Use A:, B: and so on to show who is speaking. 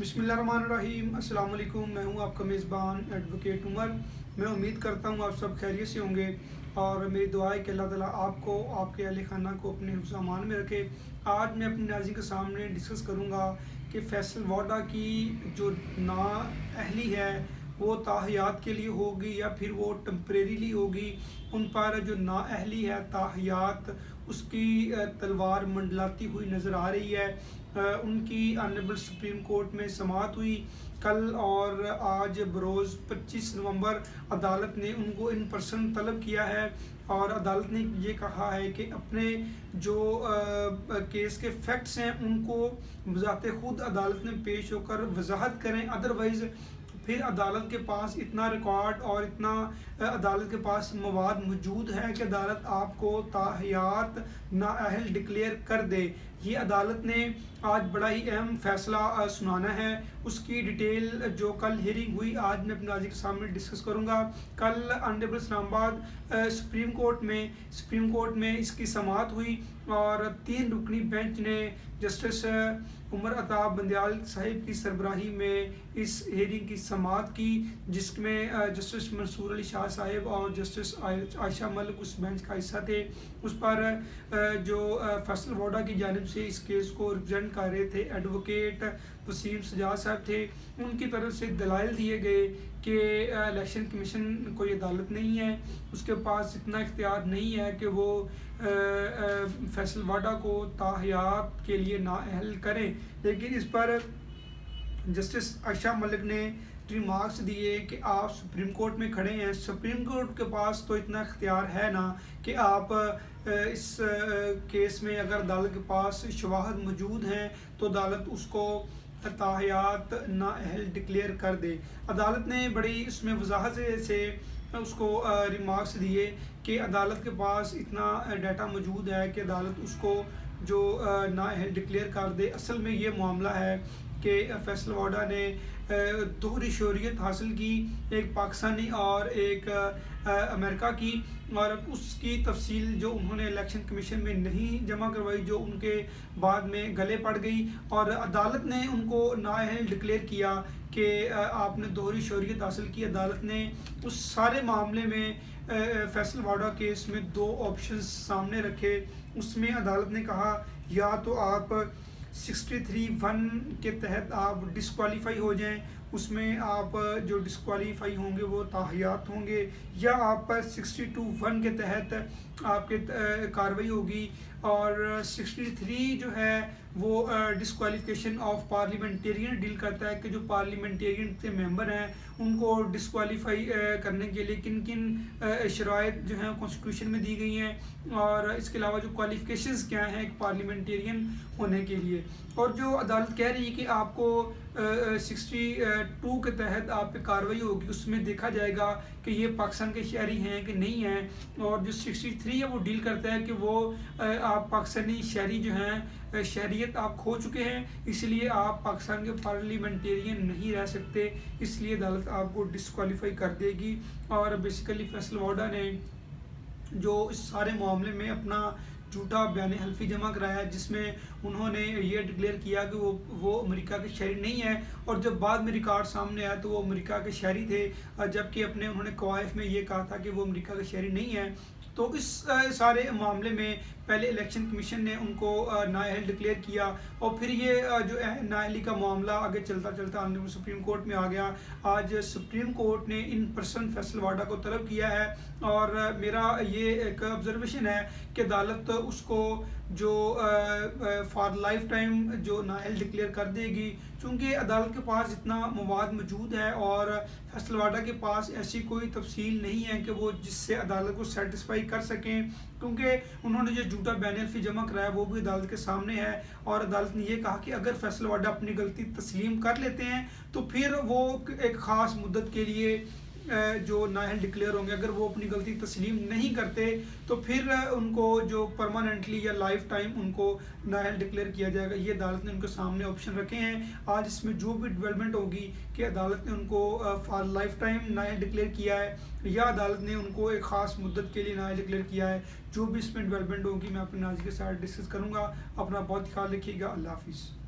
A: बिस्मिल्लाहिर्रहमानिर्रहीम। अस्सलाम वालेकुम। मैं हूं आपका मेज़बान एडवोकेट उमर। मैं उम्मीद करता हूं आप सब खैरियत से होंगे और मेरी दुआ है कि अल्लाह ताला आपको, आपके अहल खाना को अपने हिफ्ज़ अमान में रखे। आज मैं अपने नाज़रीन के सामने डिस्कस करूंगा कि फैसल वाडा की जो नाअहली है वो ताहयात के लिए होगी या फिर वो टेम्परेरीली होगी। उन पर जो नाअहली है ताहयात उसकी तलवार मंडलाती हुई नज़र आ रही है। उनकी ऑनरेबल सुप्रीम कोर्ट में समाअत हुई कल और आज बरोज़ 25 नवंबर। अदालत ने उनको इन पर्सन तलब किया है और अदालत ने ये कहा है कि अपने जो केस के फैक्ट्स हैं उनको बज़ाते खुद अदालत में पेश होकर वजाहत करें। अदरवाइज़ फिर अदालत के पास इतना रिकॉर्ड और इतना अदालत के पास मवाद मौजूद है कि अदालत आपको ताहयात नाअहल डिक्लेयर कर दे। ये अदालत ने आज बड़ा ही अहम फैसला सुनाना है। उसकी डिटेल जो कल हियरिंग हुई आज मैं अपने नाज़रीन के सामने डिस्कस करूँगा। कल ऑनरेबल इस्लामाबाद सुप्रीम कोर्ट में इसकी समाअत हुई और 3 रुकनी बेंच ने जस्टिस उमर अताब बंदयाल साहिब की सरबराही में इस हेयरिंग की समाअत की, जिसमें जस्टिस मंसूर अली शाह साहिब और जस्टिस आयशा मलिक उस बेंच का हिस्सा थे। उस पर जो फैसल वाडा की जानिब से इस केस को रिप्रेजेंट कर रहे थे एडवोकेट वसीम सजाद साहब थे। उनकी तरफ से दलाइल दिए गए कि इलेक्शन कमीशन कोई अदालत नहीं है, उसके पास इतना इख्तियार नहीं है कि वो फैसल वाडा को ताहयात के लिए नाअहल करें। लेकिन इस पर जस्टिस आयशा मलिक ने रिमार्क्स दिए कि आप सुप्रीम कोर्ट में खड़े हैं, सुप्रीम कोर्ट के पास तो इतना इख्तियार है ना कि आप इस केस में अगर अदालत के पास शवाहद मौजूद हैं तो अदालत उसको ताहयात नाअहल डिक्लेयर कर दे। अदालत ने बड़ी उसमें वजाहत से उसको रिमार्क्स दिए कि अदालत के पास इतना डाटा मौजूद है कि अदालत उसको जो नाअहल डिक्लेयर कर दे। असल में ये मामला है कि फैसल वाडा ने दोहरी शोहरियत हासिल की, एक पाकिस्तानी और एक अमेरिका की, और उसकी तफसील जो उन्होंने इलेक्शन कमीशन में नहीं जमा करवाई जो उनके बाद में गले पड़ गई और अदालत ने उनको नाअहल डिक्लेयर किया कि आपने दोहरी शोहरियत हासिल की। अदालत ने उस सारे मामले में फैसल वाडा केस में 2 ऑप्शंस सामने रखे। उसमें अदालत ने कहा या तो आप 63(1) के तहत आप डिस्क्वालीफाई हो जाएं, उसमें आप जो डिस्क्वालीफाई होंगे वो ताहयात होंगे, या आप पर 62(1) के तहत आपके कार्रवाई होगी। और 63 जो है वो डिस्क्वालिफिकेशन ऑफ पार्लियामेंटेरियन डील करता है कि जो पार्लियामेंटेरियन के मेंबर हैं उनको डिस्क्वालीफाई करने के लिए किन किन शराइत जो हैं कॉन्स्टिट्यूशन में दी गई हैं, और इसके अलावा जो क्वालिफिकेशंस क्या हैं एक पार्लियामेंटेरियन होने के लिए। और जो अदालत कह रही है कि आपको 62 के तहत आप पे कार्रवाई होगी, उसमें देखा जाएगा कि ये पाकिस्तान के शहरी हैं कि नहीं हैं। और जो 63 है वो डील करता है कि वो आप पाकिस्तानी शहरी जो हैं शहरियत आप खो चुके हैं, इसलिए आप पाकिस्तान के पार्लियामेंटेरियन नहीं रह सकते, इसलिए अदालत आपको डिस्क्वालीफाई कर देगी। और बेसिकली फैसल वाडा ने जो इस सारे मामले में अपना झूठा बयान हल्फी जमा कराया जिसमें उन्होंने ये डिक्लेयर किया कि वो अमेरिका के शहरी नहीं है, और जब बाद में रिकॉर्ड सामने आया तो वो अमेरिका के शहरी थे, जबकि अपने उन्होंने कवायद में ये कहा था कि वो अमेरिका के शहरी नहीं है। तो इस सारे मामले में पहले इलेक्शन कमीशन ने उनको नाअहल डिक्लेयर किया और फिर ये जो नाअहली का मामला आगे चलता चलता सुप्रीम कोर्ट में आ गया। आज सुप्रीम कोर्ट ने इन पर्सन फैसल वाडा को तलब किया है और मेरा ये एक ऑब्जर्वेशन है कि अदालत उसको जो फॉर लाइफ टाइम जो नाअहल डिक्लेयर कर देगी, क्योंकि अदालत के पास इतना मवाद मौजूद है और फैसल वाडा के पास ऐसी कोई तफसील नहीं है कि वो जिससे अदालत को सेटिस्फाई कर सकें, क्योंकि उन्होंने जो झूठा बयान हल्फी जमा कराया वो भी अदालत के सामने है। और अदालत ने ये कहा कि अगर फैसल वाडा अपनी गलती तस्लीम कर लेते हैं तो फिर वो एक ख़ास मुद्दत के लिए जो नाअहल डिक्लेयर होंगे। अगर वो अपनी गलती तस्लीम नहीं करते तो फिर उनको जो परमानेंटली या लाइफ टाइम उनको नाअहल डिक्लेयर किया जाएगा। ये अदालत ने उनके सामने ऑप्शन रखे हैं। आज इसमें जो भी डेवलपमेंट होगी कि अदालत ने उनको फॉर लाइफ टाइम नाअहल डिक्लेयर किया है या अदालत ने उनको एक ख़ास मुद्दत के लिए नाअहल डिक्लेयर किया है, जो भी इसमें डेवलपमेंट होगी मैं अपने नाज़रीन के साथ डिस्कस करूँगा। अपना बहुत ख्याल रखिएगा। अल्लाह हाफिज़।